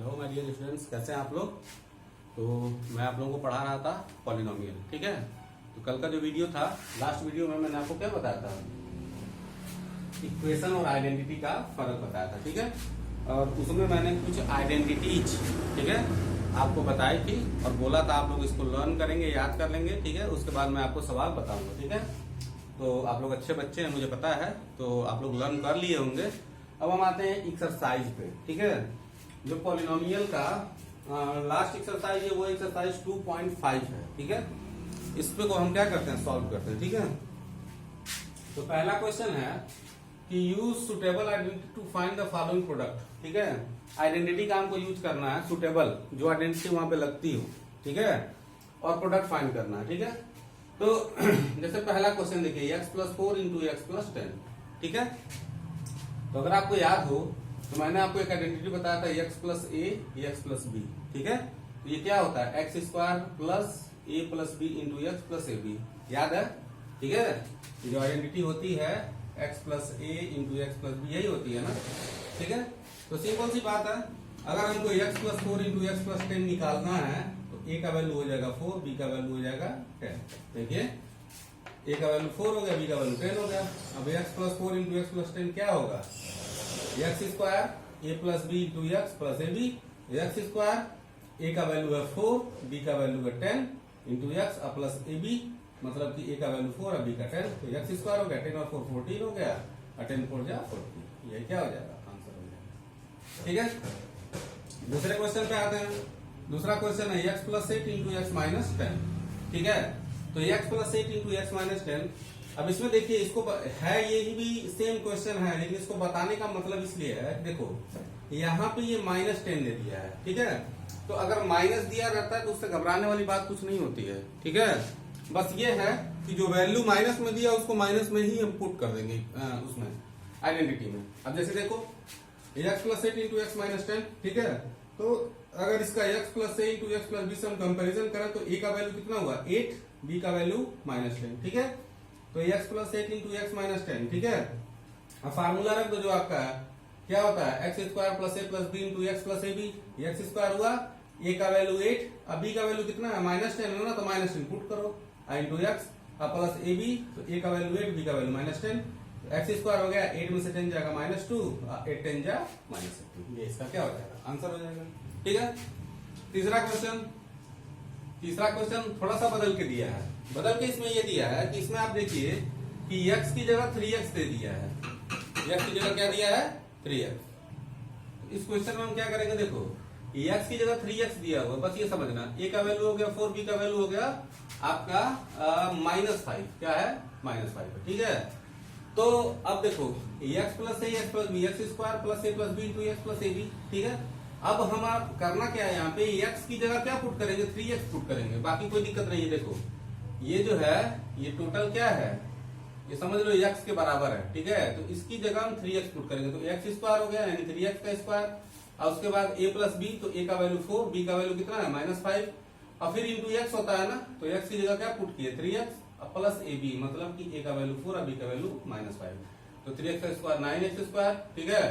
Hello my dear students, कैसे हैं आप लोग। तो मैं आप लोगों को पढ़ा रहा था पॉलिनोमियल। ठीक है, तो कल का जो वीडियो था, लास्ट वीडियो में मैंने आपको क्या बताया था, इक्वेशन और आइडेंटिटी का फर्क बताया था। ठीक है, और उसमें मैंने कुछ आइडेंटिटीज, ठीक है, आपको बताई थी और बोला था आप लोग इसको लर्न करेंगे, याद कर लेंगे। ठीक है, उसके बाद मैं आपको सवाल बताऊंगा। ठीक है, तो आप लोग अच्छे बच्चे हैं, मुझे पता है, तो आप लोग लर्न कर लिए होंगे। अब हम आते हैं एक्सरसाइज पे। ठीक है, जो पॉलिनोमियल का लास्ट एक्सरसाइज है वो एक्सरसाइज 2.5 है। ठीक है, इस पे को हम क्या करते हैं, सॉल्व करते हैं। ठीक है, तो पहला क्वेश्चन है कि use suitable identity to find the following product. ठीक है, आइडेंटिटी का हमको यूज करना है, सुटेबल जो आइडेंटिटी वहां पे लगती हो। ठीक है, और प्रोडक्ट फाइंड करना है। ठीक है, तो जैसे पहला क्वेश्चन देखिए, x+4 इंटू x+10। ठीक है, तो अगर आपको याद हो तो मैंने आपको एक आइडेंटिटी बताया था, x+a x+b। ठीक है, तो ये क्या होता है, x² plus a plus b into x+ab। याद है। ठीक है, ये जो आइडेंटिटी होती है x+a इंटू x+b, यही होती है ना। ठीक है, तो सिंपल सी बात है, अगर हमको x+4 इंटू x+10 निकालना है तो a का वैल्यू हो जाएगा 4, b का वैल्यू हो जाएगा 10। देखिए, a का वैल्यू 4 हो गया, b का वैल्यू 10 हो गया। अब x+4 इंटू x+10 क्या होगा, x² a plus b into x plus ab। x² a का वैल्यू है 4, b का वैल्यू है 10 इंटू एक्स प्लस ab, मतलब कि a का वैल्यू 4 और b का 10। तो x² हो गया 10 और 4 14 हो गया, और 10 4 जा 40। ये क्या हो जाएगा, आंसर हो जाएगा। ठीक है, दूसरे क्वेश्चन पे आते हैं। दूसरा क्वेश्चन है x+8 इंटू x-10। ठीक है, तो x+8 इंटू x-10। अब इसमें देखिए, इसको है, ये भी सेम क्वेश्चन है, लेकिन इसको बताने का मतलब इसलिए है, देखो यहाँ पे ये -10 दे दिया है। ठीक है, तो अगर माइनस दिया रहता है तो उससे घबराने वाली बात कुछ नहीं होती है। ठीक है, बस ये है कि जो वैल्यू माइनस में दिया उसको माइनस में ही हम पुट कर देंगे उसमें आइडेंटिटी में। अब जैसे देखो, x+8 इंटू x-10। ठीक है, तो अगर इसका x+a इंटू x+b से हम कंपेरिजन करें तो a का वैल्यू कितना हुआ 8, b का वैल्यू -10। ठीक है, तो x+8 इंटू x-10। ठीक है, अब फार्मूला रख दो जो आपका है, क्या होता है x² plus a plus b into x plus ab। x² हुआ, a का वैल्यू 8, अब b का वैल्यू कितना है -10 है ना, तो -10 पुट करो इंटू एक्स प्लस ab। तो a का वैल्यू 8, b का वैल्यू -10, x² हो गया 8 में से 10 जाएगा -2, 8 10 जा -2। ये इसका क्या हो जाएगा, आंसर हो जाएगा। ठीक है, तीसरा क्वेश्चन थोड़ा सा बदल के दिया है। बदल के इसमें ये दिया है कि इसमें आप देखिए कि x की जगह 3x दे दिया है। x की जगह क्या दिया है, 3x। इस क्वेश्चन में हम क्या करेंगे, देखो x की जगह 3x दिया हुआ, बस ये समझना, a का वैल्यू हो गया 4, b का वैल्यू हो गया आपका -5। क्या है, -5। ठीक है, तो अब देखो x+a x+b, x² plus a plus b into x plus ab। ठीक है, अब हम करना क्या है, यहाँ पे x की जगह क्या पुट करेंगे, 3x पुट करेंगे, बाकी कोई दिक्कत नहीं है। देखो ये जो है, ये टोटल क्या है, ये समझ लो x के बराबर है। ठीक है, तो इसकी जगह हम 3x पुट करेंगे, तो x² हो गया यानी 3x का स्क्वायर, और उसके बाद a प्लस b, तो a का वैल्यू 4, b का वैल्यू कितना है -5, और फिर इंटू x होता है ना, तो x की जगह क्या पुट किए 3x प्लस ab, मतलब कि a का वैल्यू 4 और b का वैल्यू -5, तो 3x का स्क्वायर 9x²। ठीक है,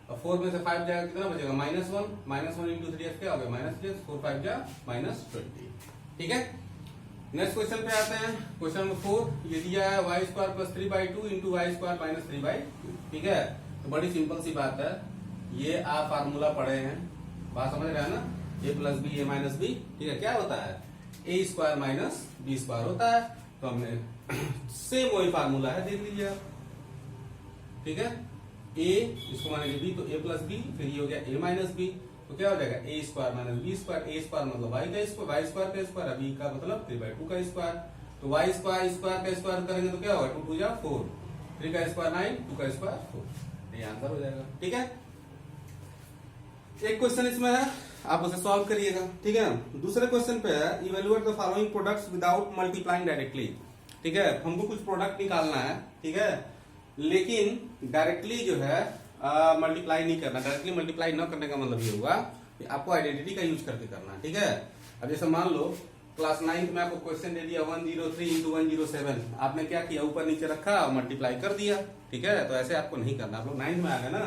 और 4 में से 5 जाएगा कितना बचेगा -1 इंटू 3x क्या हो गया -3x, 4 5 जा -20। ठीक है, नेक्स्ट क्वेश्चन पे आते हैं। क्वेश्चन नंबर 4 ये दिया है y² प्लस 3/2 इंटू y² -3/2। ठीक है, तो बड़ी सिंपल सी बात है, ये आप फार्मूला पढ़े हैं, बात समझ रहे हैं ना, a plus b a minus b. ठीक है, क्या होता है a² माइनस b² होता है, तो हमने सेम वही फार्मूला है, देख लीजिए आप। ठीक है, a इसको मानेंगे b, तो a प्लस बी, फिर ये हो गया a माइनस बी, तो क्या हो जाएगा a² माइनस b²। a² मतलब y का स्क्वायर, y² का स्क्वायर, b का मतलब 3/2 का स्क्वायर, तो y² स्क्वायर का स्क्वायर करेंगे तो क्या होगा 2 2 जा 4, 3 का स्क्वायर 9, 2 का स्क्वायर 4। ये आंसर हो जाएगा। ठीक है, एक क्वेश्चन इसमें है, आप उसे सॉल्व करिएगा। ठीक है, दूसरे क्वेश्चन पे है evaluate the following products without multiplying directly. ठीक है, हमको कुछ प्रोडक्ट निकालना है। ठीक है, लेकिन डायरेक्टली जो है मल्टीप्लाई नहीं करना। डायरेक्टली मल्टीप्लाई न करने का मतलब ये होगा कि आपको आइडेंटिटी का यूज करके करना है। ठीक है, अब जैसे मान लो क्लास 9th में आपको क्वेश्चन दे दिया 103 इंटू 107, आपने क्या किया, ऊपर नीचे रखा और मल्टीप्लाई कर दिया। ठीक है, तो ऐसे आपको नहीं करना, आप लोग 9th में आ गए ना,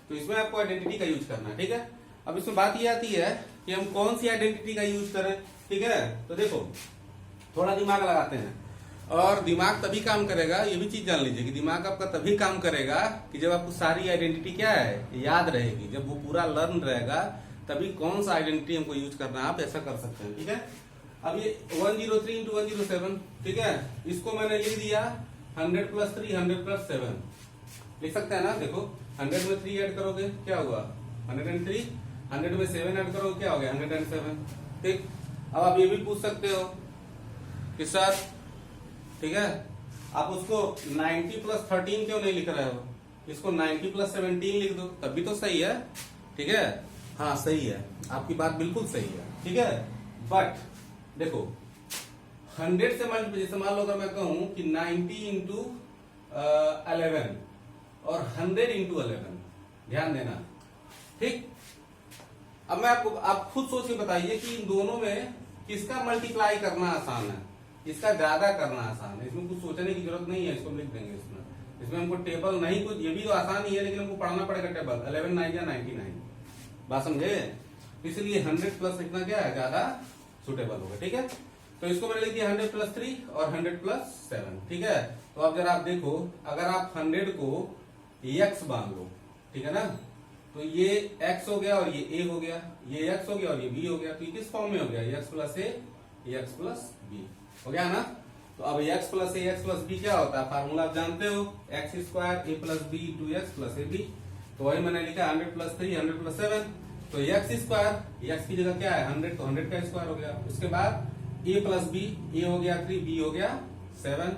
तो इसमें आपको आइडेंटिटी का यूज करना है। ठीक है, अब इसमें बात ये आती है कि हम कौन सी आइडेंटिटी का यूज करें, ठीक है। तो देखो थोड़ा दिमाग लगाते हैं, और दिमाग तभी काम करेगा, ये भी चीज जान लीजिए कि दिमाग आपका तभी काम करेगा कि जब आपको सारी आइडेंटिटी क्या है याद रहेगी, जब वो पूरा लर्न रहेगा तभी कौन सा आइडेंटिटी हमको यूज करना है, आप ऐसा कर सकते हैं, ठीक है। अब ये 103 इंटू 107, ठीक है, इसको मैंने लिख दिया 100 प्लस 3 100 प्लस 7 लिख सकते हैं ना। देखो 100 में 3 ऐड करोगे क्या हुआ 103, 100 में 7 ऐड करोगे क्या हो गया 107, ठीक। अब आप ये भी पूछ सकते हो कि सर, ठीक है, आप उसको 90 प्लस 13 क्यों नहीं लिख रहे हो, इसको 90 प्लस 17 लिख दो, तब भी तो सही है, ठीक है। हाँ सही है, आपकी बात बिल्कुल सही है, ठीक है। बट देखो 100 से मल्टीप्लाई, जैसे मान लो अगर मैं कहूं कि 90 इंटू 11 और 100 इंटू 11, ध्यान देना, ठीक। अब मैं आपको, आप खुद सोच के बताइए कि इन दोनों में किसका मल्टीप्लाई करना आसान है, इसका ज्यादा करना आसान है। इसमें कुछ सोचने की जरूरत नहीं है, इसको लिख देंगे इसमें हमको टेबल नहीं, कुछ ये भी तो आसान ही है लेकिन हमको पढ़ना पड़ेगा टेबल। 11 9 या 99, बात समझे। इसलिए 100 प्लस लिखना क्या है ज्यादा सुटेबल होगा, ठीक है। तो इसको मैंने लिख दिया 100 प्लस 3 और 100 प्लस 7, ठीक है। तो अब जरा आप देखो, अगर आप 100 को x मान लो, ठीक है ना, तो ये x हो गया और ये a हो गया, ये x हो गया और ये b हो गया, तो ये किस फॉर्म में हो गया x plus a x plus b हो गया ना। तो अब x plus a x plus b क्या होता है, फार्मूला आप जानते हो, x square a plus b two x plus a b। तो वही मैंने लिखा 100 प्लस 3 100 प्लस 7, तो x स्क्वायर, x की जगह क्या है 100, तो 100 का स्क्वायर हो गया। उसके बाद a प्लस b, a हो गया 3 b हो गया 7,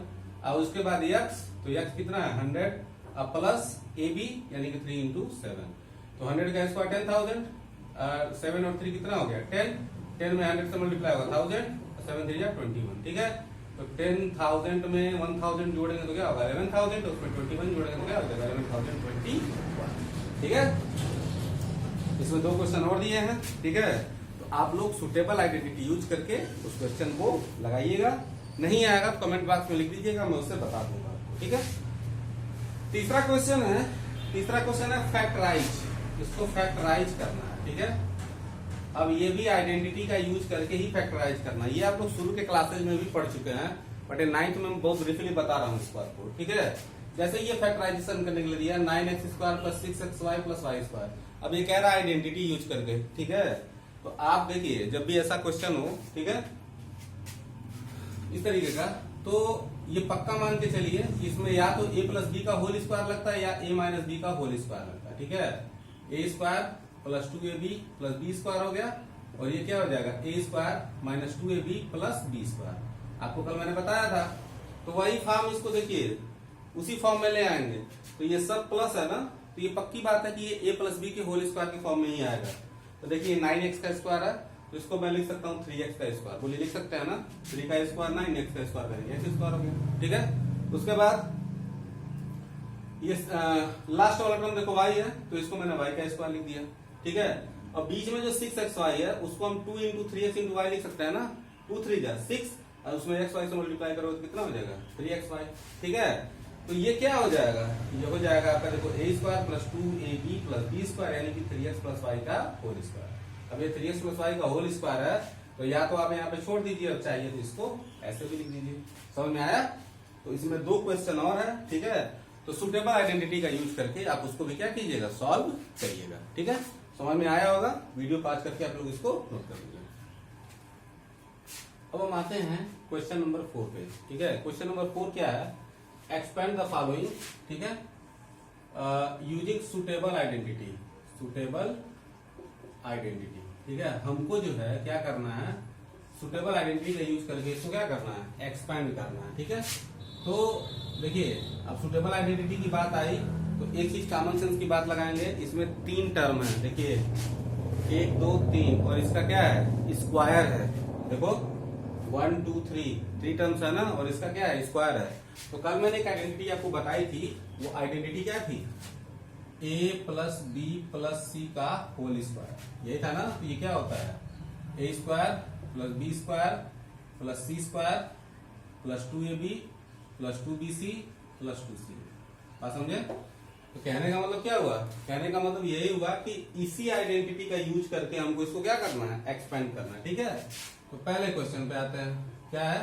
और उसके बाद x, तो x कितना है 100, अब प्लस ab यानी कि 3 इंटू 7, तो 100 का स्क्वायर 10,000, 7 और 3 कितना हो गया 10, 10 में 100 से मल्टीप्लाई होगा 1000, 7 3 21, ठीक है। तो 10,000 में 1000 जोड़ेंगे तो क्या होगा 11,000, तो उसमें 21 जोड़ेंगे तो क्या होगा 11,021, ठीक है। इसमें 2 क्वेश्चन और दिए हैं, ठीक है। तो आप लोग सुटेबल आइडेंटिटी यूज करके उस क्वेश्चन को लगाइएगा, नहीं आएगा तो कमेंट बॉक्स में लिख दीजिएगा, मैं उससे बता दूंगा, ठीक है। तीसरा क्वेश्चन है फैक्टराइज, इसको फैक्टराइज करना है, ठीक है। अब ये भी आइडेंटिटी का यूज करके ही फैक्टराइज करना है, ये आप लोग शुरू के क्लासेज में भी पढ़ चुके हैं, बट 9th में बहुत ब्रीफली बता रहा हूँ इस बात को, ठीक है। जैसे ये फैक्टराइजेशन करने के लिए दिया 9x square plus 6xy plus y square, अब ये कह रहा है आइडेंटिटी यूज करके, ठीक है। तो आप देखिए जब भी ऐसा क्वेश्चन हो, ठीक है, इस तरीके का, तो ये पक्का मान के चलिए इसमें या तो a प्लस बी का होल स्क्वायर लगता है या a माइनस बी का होल स्क्वायर लगता है, ठीक है। a square plus 2ab plus b square हो गया, और ये क्या हो जाएगा a square minus 2ab plus b square, आपको कल मैंने बताया था। तो वही फॉर्म, इसको देखिए उसी फॉर्म में ले आएंगे, तो ये सब प्लस है ना, तो ये पक्की बात है कि ये a प्लस बी के होल स्क्वायर की फॉर्म में ही आएगा। तो देखिए 9x का स्क्वायर है, तो इसको मैं लिख सकता हूँ 3x का स्क्वायर, बोलिए लिख सकते हैं ना, 3 का स्क्वायर 9x का स्क्वायर करेंगे, x स्क्वायर हो गया, ठीक है। उसके बाद ये लास्ट वाला टर्म देखो y है, तो इसको मैंने y का स्क्वायर लिख दिया, ठीक है। और बीच में जो 6xy है उसको हम 2 इंटू 3x इंटू y लिख सकते हैं ना, 2 3 जा 6, और उसमें xy से मल्टीप्लाई करोगे तो कितना हो जाएगा 3xy, ठीक है। तो ये क्या हो जाएगा, ये हो जाएगा आपका देखो a square plus 2ab plus b square यानी कि 3x प्लस y का होल स्क्वायर। अब ये 3x प्लस y का होल स्क्वायर है, तो या तो आप यहाँ पे छोड़ दीजिए, और चाहिए तो इसको ऐसे भी लिख दीजिए, समझ में आया। तो इसमें 2 क्वेश्चन और है, ठीक है। तो सुटेबल आइडेंटिटी का यूज करके आप उसको भी क्या कीजिएगा, सॉल्व करिएगा, ठीक है। समझ में आया होगा, वीडियो पास करके आप लोग इसको नोट कर लीजिए। अब हम आते हैं क्वेश्चन नंबर 4 पे, ठीक है। क्वेश्चन नंबर 4 क्या है, एक्सपेंड द फॉलोइंग, ठीक है, यूजिंग सुटेबल आइडेंटिटी, ठीक है। हमको जो है क्या करना है, सुटेबल आइडेंटिटी का यूज करके इसको क्या करना है, एक्सपेंड करना है, ठीक है। तो देखिए अब सुटेबल आइडेंटिटी की बात आई तो एक चीज कॉमन सेंस की बात लगाएंगे, इसमें 3 टर्म है, देखिए 1 2 3, और इसका क्या है स्क्वायर है, देखो 1 2 3 टर्म्स है ना, और इसका क्या है स्क्वायर है। तो कल मैंने एक आइडेंटिटी आपको बताई थी, वो आइडेंटिटी क्या थी, a plus b plus c का होल स्क्वायर, यही था ना। तो ये क्या होता है a square plus b square plus c square plus 2ab plus 2bc plus 2c, बात समझे। तो कहने का मतलब क्या हुआ, कहने का मतलब यही हुआ कि इसी आइडेंटिटी का यूज करके हमको इसको क्या करना है, एक्सपेंड करना है। ठीक है, तो पहले क्वेश्चन पे आते हैं। क्या है,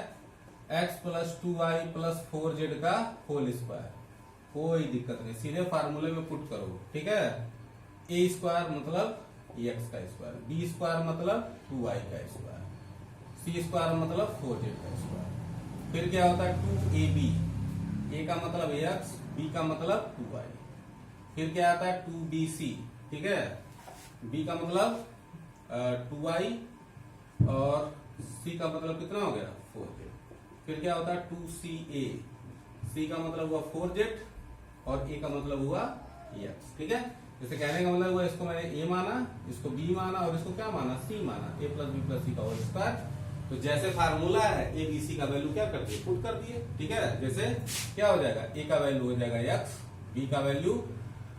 x plus 2y plus 4z का होल स्क्वायर। कोई दिक्कत नहीं, सीधे फार्मूले में पुट करो। ठीक है, a स्क्वायर मतलब x का स्क्वायर, b स्क्वायर मतलब 2y का स्क्वायर, c स्क्वायर मतलब 4z का स्क्वायर। फिर क्या होता है 2ab, a का मतलब x, b का मतलब 2y। फिर क्या आता है 2bc। ठीक है, b का मतलब 2y और c का मतलब कितना हो गया 4z। फिर क्या होता है 2ca, c का मतलब हुआ 4z और a का मतलब हुआ x। ठीक है, जैसे कहने का मतलब हुआ इसको मैंने a माना, इसको b माना और इसको क्या माना c माना, a plus b plus c का होल स्क्वायर। तो जैसे फार्मूला है a b c का वैल्यू क्या कर दिए, पुट कर दिए। ठीक है, जैसे क्या हो जाएगा, a का वैल्यू हो जाएगा x, b का वैल्यू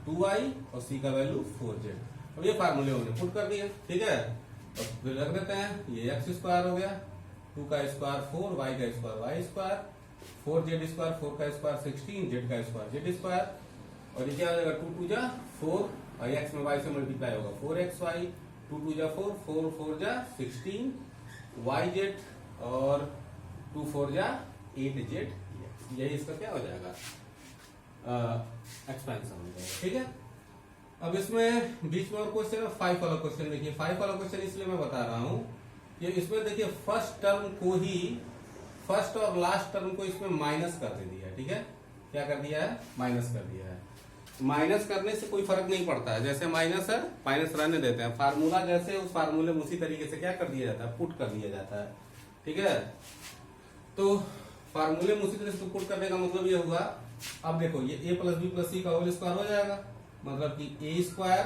2y और c का वैल्यू 4z। अब ये फार्मूले हमने पुट कर दिया। ठीक है, तो फिर रख देते हैं, ये x स्क्वायर हो गया, 2 का स्क्वायर 4, y का square y square, 4z square, 4 का स्क्वायर 16, z का स्क्वायर z स्क्वायर। और ये क्या हो जाएगा 2 2 जा 4 और x में y से मल्टीप्लाई होगा 4xy, 2 2 जा 4, 4 4 जा 16 yz और 2 4 जा 8z। यही इसका क्या हो जाएगा, एक्सपेंशन हो जाएगा। ठीक है, अब इसमें बीच में और क्वेश्चन है 5 वाला क्वेश्चन। देखिए 5 वाला क्वेश्चन इसलिए मैं बता रहा हूं कि इसमें देखिए फर्स्ट टर्म को ही, फर्स्ट और लास्ट टर्म को इसमें माइनस कर दे दिया है। ठीक है, क्या कर दिया है, माइनस कर दिया है। माइनस करने से कोई फर्क नहीं पड़ता है, जैसे माइनस है माइनस रहने देते हैं, फार्मूला जैसे उस फार्मूले में उसी तरीके से क्या कर दिया जाता है, पुट कर दिया जाता है। ठीक है, तो फार्मूले में उसी तरीके से पुट करने का मतलब ये हुआ, अब देखो ये a plus b plus c का होल स्क्वायर हो जाएगा, मतलब कि a square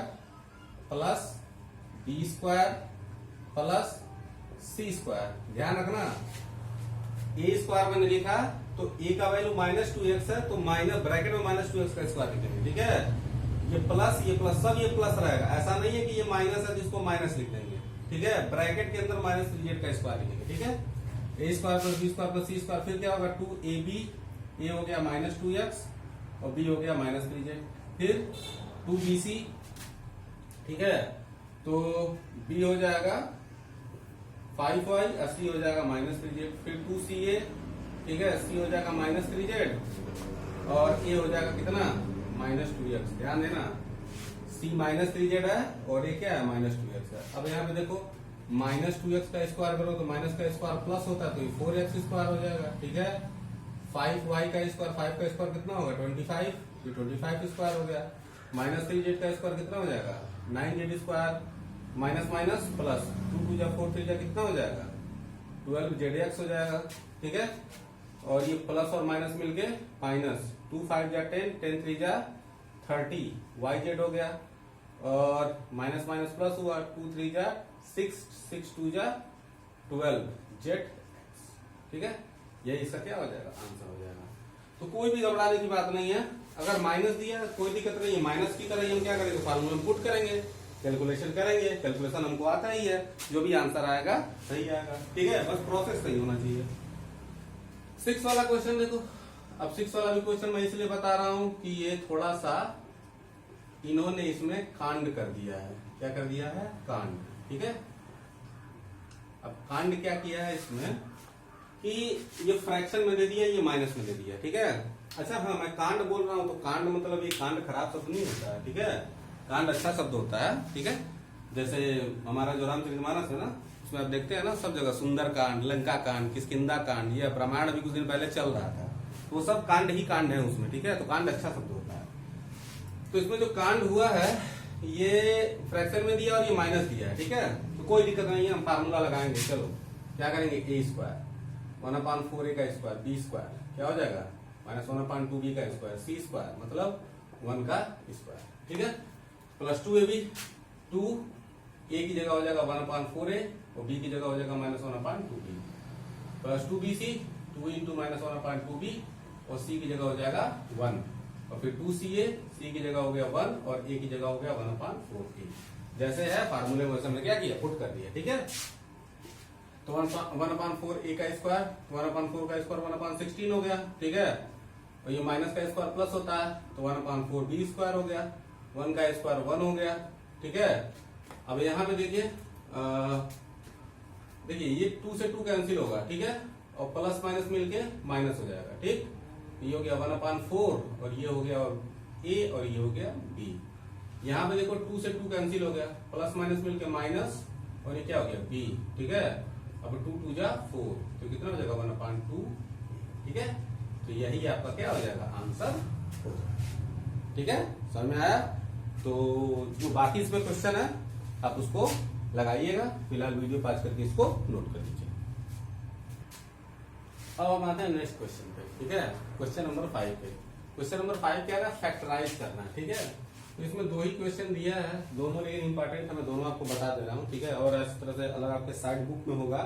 plus b square plus c square. ध्यान रखना a स्क्वायर मैंने लिखा तो a का वैल्यू -2x है, तो माइनस ब्रैकेट में -2x का स्क्वायर लिखेंगे। ठीक है, ये प्लस सब ये प्लस रहेगा, ऐसा नहीं है कि ये माइनस है तो इसको माइनस लिख देंगे। ठीक है, ब्रैकेट के अंदर -3z का स्क्वायर लिखेंगे। ठीक है, a square plus b square plus c square. फिर क्या होगा 2ab, a हो गया -2x और b हो गया -3z। फिर 2bc। ठीक है, तो b हो जाएगा 5y और c हो जाएगा -3z। फिर 2ca, ठीक है, c हो जाएगा -3z और a हो जाएगा कितना -2x। ध्यान देना c -3z है और a क्या है -2x है। अब यहाँ पे देखो -2x का स्क्वायर करो तो माइनस का स्क्वायर प्लस होता है तो ये 4x स्क्वायर हो जाएगा। ठीक है, 5y का स्क्वायर, 5 का स्क्वायर कितना होगा 25, ये 25 स्क्वायर हो गया। -3z का स्क्वायर कितना हो जाएगा 9z square, minus minus plus 2 2 जा 4 3 जा कितना हो जाएगा 12zx हो जाएगा। ठीक है, और ये प्लस और माइनस मिलके माइनस 2 5 जा 10, 10 3 जा 30 yz हो गया, और माइनस माइनस प्लस हुआ 2 3 जा 6, 6 2 जा 12z। ठीक है, ये इसका क्या हो जाएगा, आंसर हो जाएगा। तो कोई भी घबराने की बात नहीं है, अगर माइनस दिया कोई दिक्कत नहीं है, माइनस की तरह हम क्या करेंगे, फार्मूला में पुट करेंगे, कैलकुलेशन करेंगे, कैलकुलेशन हमको आता ही है, जो भी आंसर आएगा सही आएगा। ठीक है, बस प्रोसेस सही होना चाहिए। 6 वाला क्वेश्चन देखो, अब 6 वाला भी क्वेश्चन मैं इसलिए बता रहा हूं कि ये थोड़ा सा इन्होंने इसमें कांड कर दिया है। क्या कर दिया है, कांड। ठीक है, अब कांड क्या किया है इसमें कि ये फ्रैक्शन में दे दिया, ये माइनस में दे दिया। ठीक है, अच्छा हाँ, मैं कांड बोल रहा हूं तो कांड मतलब ये कांड खराब शब्द नहीं होता है। ठीक है, कांड अच्छा शब्द होता है। ठीक है, जैसे हमारा जो रामचरितमानस है ना, उसमें आप देखते हैं ना सब जगह सुंदर कांड, लंका कांड, किष्किंधा कांड, ये रामायण अभी कुछ दिन पहले चल रहा था, तो वो सब कांड ही कांड है उसमें। ठीक है, तो कांड अच्छा शब्द होता है। तो इसमें जो कांड हुआ है ये फ्रैक्शन में दिया और ये माइनस दिया है। ठीक है, तो कोई दिक्कत नहीं है, हम फार्मूला लगाएंगे। चलो क्या करेंगे, a स्क्वायर 1/4a का स्क्वायर, b स्क्वायर क्या हो जाएगा -1/2b का स्क्वायर, c स्क्वायर मतलब 1 का स्क्वायर। ठीक है, प्लस 2ab, 2 a की जगह हो जाएगा 1/4a और b की जगह हो जाएगा -1/2b, प्लस 2bc 2 × -1/2b और c की जगह हो जाएगा 1, और फिर 2ca, c की जगह हो गया 1 और a की जगह हो गया 1/4a। जैसे है फार्मूले में वैसे हमने क्या किया, पुट कर दिया। ठीक है, तो 1/4a का स्क्वायर, 1/4 का स्क्वायर 1/16 हो गया। ठीक है, और ये माइनस का स्क्वायर प्लस होता है, तो 1/4 बी स्क्वायर हो गया, 1 का स्क्वायर 1 हो गया, ठीक है। अब यहाँ पे देखिए ये 2 से 2 कैंसिल होगा, ठीक है, और प्लस माइनस मिलके माइनस हो जाएगा, ठीक। ये हो गया 1/4 और ये हो गया ए और ये हो गया बी। यहाँ पे देखो 2 से 2 कैंसिल हो गया, प्लस माइनस मिलके माइनस और ये क्या हो गया बी, ठीक है। अब 2 2 जा 4, तो कितना हो जाएगा 1/2, ठीक है। तो यही आपका क्या हो जाएगा आंसर हो जाएगा, ठीक है। समझ में आया? तो जो बाकी इसमें क्वेश्चन है आप उसको लगाइएगा, फिलहाल वीडियो पास करके इसको नोट कर लीजिए। अब हम आते हैं नेक्स्ट क्वेश्चन पे, ठीक है। क्वेश्चन नंबर 5 पे। क्वेश्चन नंबर 5 क्या है? फैक्टराइज करना, ठीक है। तो इसमें 2 ही क्वेश्चन दिया है, दोनों लेकिन इंपॉर्टेंट है, मैं दोनों आपको बता दे रहा हूँ, ठीक है। और इस तरह से अगर आपके साइड बुक में होगा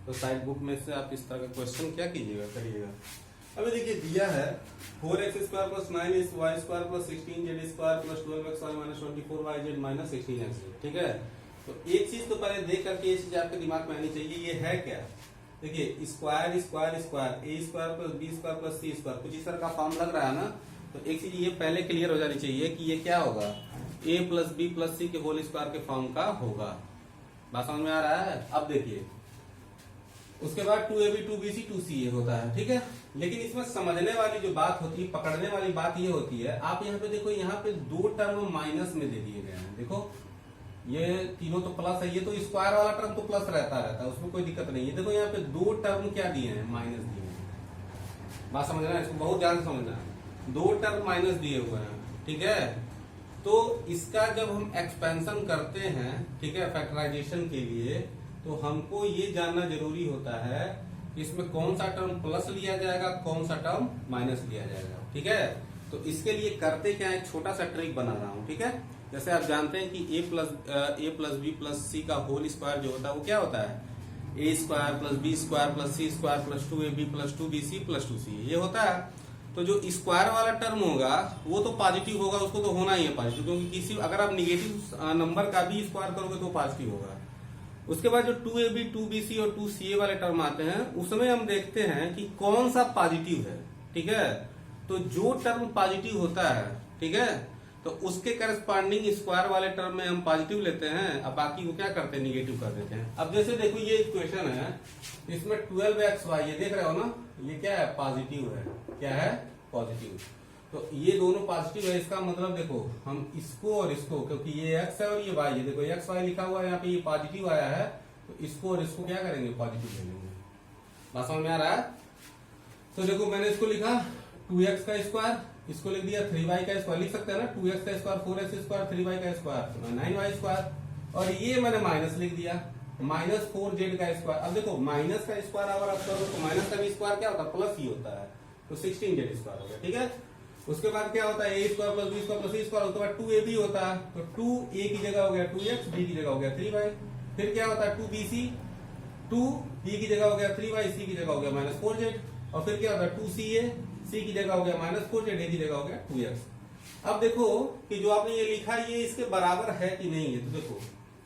तो साइड बुक में से आप इस तरह का क्वेश्चन क्या कीजिएगा, करिएगा। अभी देखिए दिया है 4x² + 9y² + 16z² + 12xy - 24yz - 16x, ठीक है। तो एक चीज तो पहले देख करके ये चीज आपके दिमाग में आनी चाहिए, ये है क्या। देखिए square square square a² + b² + c², कुछ इस तरह का फॉर्म लग रहा है ना। तो एक चीज ये पहले क्लियर हो जानी चाहिए कि ये क्या होगा, a + b + c के होल स्क्वायर के फॉर्म का होगा। बात समझ में आ रहा है? अब देखिए उसके बाद 2ab 2bc 2ca होता है, ठीक है। लेकिन इसमें समझने वाली जो बात होती है, पकड़ने वाली बात ये होती है, आप यहाँ पे देखो, यहाँ पे 2 टर्म माइनस में दे दिए गए हैं। देखो ये तीनों तो प्लस है, ये तो स्क्वायर वाला टर्म तो प्लस रहता है, उसमें कोई दिक्कत नहीं है। देखो यहाँ पे 2 टर्म क्या दिए हैं, माइनस दिए हैं। बात समझना है, इसको बहुत ध्यान से समझना है। 2 टर्म माइनस दिए हुए हैं, ठीक है। तो इसका जब हम एक्सपेंशन करते हैं, ठीक है, फैक्टराइजेशन के लिए, तो हमको ये जानना जरूरी होता है कि इसमें कौन सा टर्म प्लस लिया जाएगा, कौन सा टर्म माइनस लिया जाएगा, ठीक है। तो इसके लिए करते क्या है, एक छोटा सा ट्रिक बना रहा हूं, ठीक है। जैसे आप जानते हैं कि a + b + c का होल स्क्वायर जो होता है वो क्या होता है, a² + b² + c² + 2ab + 2bc + 2c, ये होता है। तो जो स्क्वायर वाला टर्म होगा वो तो पॉजिटिव होगा, उसको तो होना ही है पॉजिटिव, क्योंकि किसी अगर आप निगेटिव नंबर का भी स्क्वायर करोगे तो पॉजिटिव होगा। उसके बाद जो 2ab 2bc और 2ca वाले टर्म आते हैं, उसमें हम देखते हैं कि कौन सा पॉजिटिव है, ठीक है। तो जो टर्म पॉजिटिव होता है, ठीक है, तो उसके करस्पॉन्डिंग स्क्वायर वाले टर्म में हम पॉजिटिव लेते हैं, अब बाकी को क्या करते हैं, निगेटिव कर देते हैं। अब जैसे देखो ये इक्वेशन है, इसमें 12xy, ये देख रहे हो ना, ये क्या है, पॉजिटिव है, क्या है, पॉजिटिव। तो ये दोनों पॉजिटिव है, इसका मतलब देखो हम इसको और इसको, क्योंकि ये x है और ये y है, देखो xy लिखा हुआ है यहाँ पे, ये पॉजिटिव आया है, तो इसको और इसको क्या करेंगे, पॉजिटिव ले लेंगे। बात समझ में आ रहा है? तो देखो मैंने इसको लिखा 2x का स्क्वायर, इसको लिख दिया 3y का स्क्वायर, लिख सकते हैं ना, 2x का स्क्वायर 4x², 3y का स्क्वायर 9y², और ये मैंने माइनस लिख दिया -4z का स्क्वायर। अब देखो माइनस का स्क्वायर अगर आप करो तो माइनस का भी स्क्वायर क्या होता है, प्लस ही होता है, तो 16z² हो गया, ठीक है। उसके बाद क्या होता है, a² + b² + c², उसके बाद 2ab होता है, तो 2a की जगह हो गया 2x, b की जगह हो गया 3y। फिर क्या होता है 2bc, 2b की जगह हो गया 3y, c की जगह हो गया -4z, और फिर क्या होता है 2ca, c की जगह हो गया -4z, a की जगह हो गया 2x। अब देखो कि जो आपने ये लिखा है ये इसके बराबर है कि नहीं है, तो देखो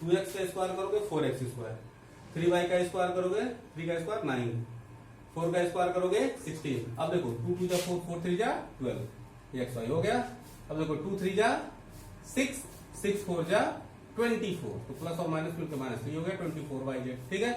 2x का स्क्वायर करोगे 4x², 3y का स्क्वायर करोगे 3 का स्क्वायर 9, 4 का स्क्वायर करोगे 16। अब देखो 2 2 जा 4, 4 3 जा 12, ये xy हो गया। अब देखो 2 3 जा 6, 6 4 जा 24, तो प्लस और माइनस मिलकर माइनस, तो ये हो गया 24yz, ठीक है।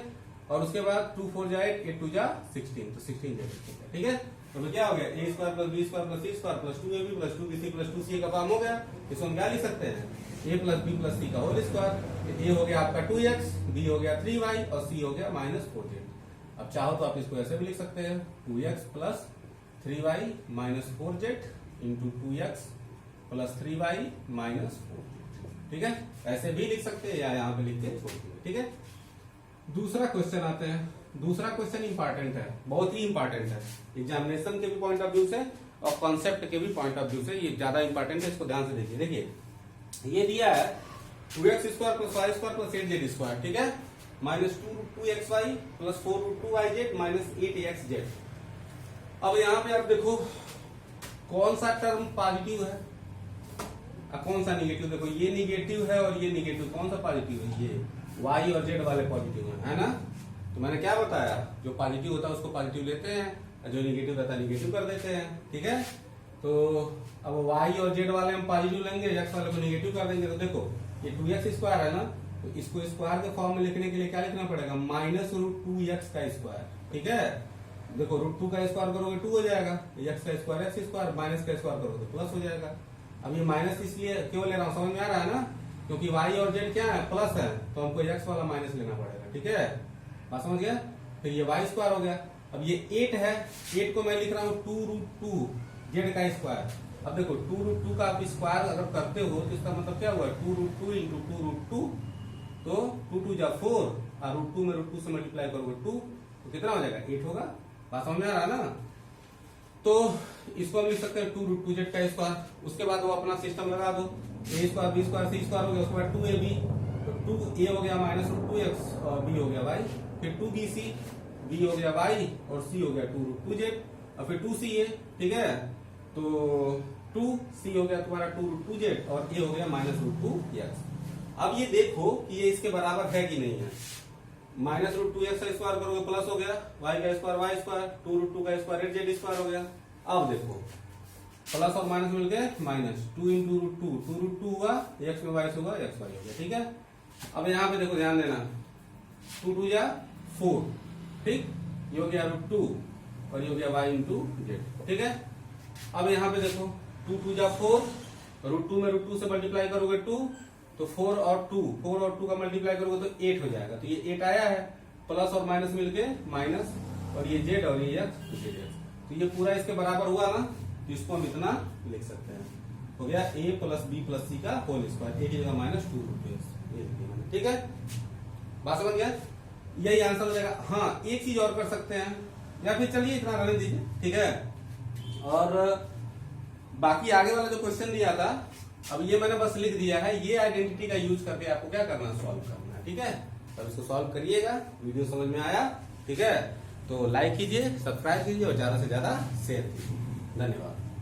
और उसके बाद 2 4 जा 8, 8 2 जा 16, तो 16z, ठीक है। तो क्या हो गया, a² + b² + c² + 2ab + 2bc + 2ca का फॉर्म हो गया। इसको हम क्या लिख सकते हैं, a + b + c का होल स्क्वायर। a हो गया आपका 2x, b हो गया 3y और c हो गया -4z। अब चाहो तो आप इसको ऐसे भी लिख सकते हैं, 2x + 3y - 4z × 2x + 3y - 4z, ठीक है। ऐसे भी लिख सकते हैं या यहाँ पे लिख के छोड़ दिए, ठीक है। दूसरा क्वेश्चन आते हैं। दूसरा क्वेश्चन इंपॉर्टेंट है, बहुत ही इंपॉर्टेंट है, एग्जामिनेशन के भी पॉइंट ऑफ व्यू से और कॉन्सेप्ट के भी पॉइंट ऑफ व्यू से ये ज्यादा इंपॉर्टेंट है, इसको ध्यान से देखिए। देखिए ये दिया है 2x² + y² + 8z², ठीक है, -2xy + 4√2yz - 8xz। अब यहाँ पे आप देखो कौन सा टर्म पॉजिटिव है और कौन सा निगेटिव। देखो ये निगेटिव है और ये निगेटिव, कौन सा पॉजिटिव है, ये y और z वाले पॉजिटिव है ना। तो मैंने क्या बताया, जो पॉजिटिव होता है उसको पॉजिटिव लेते हैं, जो निगेटिव रहता है निगेटिव कर देते हैं, ठीक है। तो अब y और z वाले हम पॉजिटिव लेंगे, x वाले को नेगेटिव कर देंगे। तो देखो ये 2x स्क्वायर है ना, तो इसको स्क्वायर के फॉर्म में लिखने के लिए क्या लिखना पड़ेगा, -√2x का स्क्वायर। ठीक है, देखो √2 का स्क्वायर करोगे 2 हो जाएगा, x का स्क्वायर x स्क्वायर, माइनस का स्क्वायर करोगे तो प्लस हो जाएगा। अब ये माइनस इसलिए क्यों ले रहा हूँ, समझ में आ रहा है ना, क्योंकि y और z क्या है, प्लस है, तो हमको x वाला माइनस लेना पड़ेगा। ठीक है, बात समझ गया। फिर ये y स्क्वायर हो गया। अब ये 8 है, 8 को मैं लिख रहा हूँ 2√2 z का स्क्वायर। अब देखो 2√2 का आप स्क्वायर अगर करते हो तो इसका मतलब क्या हुआ, 2√2 इंटू 2√2, तो 2 जा 4 और √2 में √2 से मल्टीप्लाई करोगे 2, तो कितना हो जाएगा, 8 होगा। बात समझ में आ रहा है ना। तो इसको हम लिख सकते हैं 2√2z का स्क्वायर। उसके बाद वो अपना सिस्टम लगा दो, a square b square c square हो गया, उसके बाद 2ab, तो 2a हो गया -√2x और b हो गया y, फिर 2bc, b हो गया y और c हो गया 2√2z और फिर 2ca। ठीक है, तो 2c हो गया तुम्हारा 2√2z और a हो गया -√2x। अब ये देखो कि ये इसके बराबर है कि नहीं है। -√2x का स्क्वायर करोगे प्लस हो गया, y का स्क्वायर y स्क्वायर, 2√2 का स्क्वायर z स्क्वायर हो गया। अब देखो प्लस और माइनस मिल गए माइनस, 2 इंटू √2, 2√2 हुआ, x में y होगा x y हो गया। ठीक है, अब यहाँ पे देखो ध्यान देना, 2 जा 4, ठीक, ये हो गया √2 और ये हो गया y इंटू z। ठीक है, अब यहाँ पे देखो 2 जा 4, √2 में √2 से मल्टीप्लाई करोगे 2, तो 4 और 2 का मल्टीप्लाई करोगे तो 8 हो जाएगा। तो ये 8 आया है, प्लस और माइनस मिलके माइनस, और ये z और ये x, तो ये पूरा इसके बराबर हुआ ना, तो इसको हम इतना लिख सकते हैं, हो गया a plus b plus c का होल स्क्वायर, a की जगह -2√2x। ठीक है, बात समझ गया, यही आंसर हो जाएगा। हाँ, एक चीज और कर सकते हैं, या फिर चलिए इतना रहने दीजिए। ठीक है, और बाकी आगे वाला जो क्वेश्चन दिया था, अब ये मैंने बस लिख दिया है, ये आइडेंटिटी का यूज करके आपको क्या करना है, सॉल्व करना है। ठीक है, तब इसको सॉल्व करिएगा। वीडियो समझ में आया, ठीक है, तो लाइक कीजिए, सब्सक्राइब कीजिए और ज्यादा से ज्यादा शेयर कीजिए। धन्यवाद।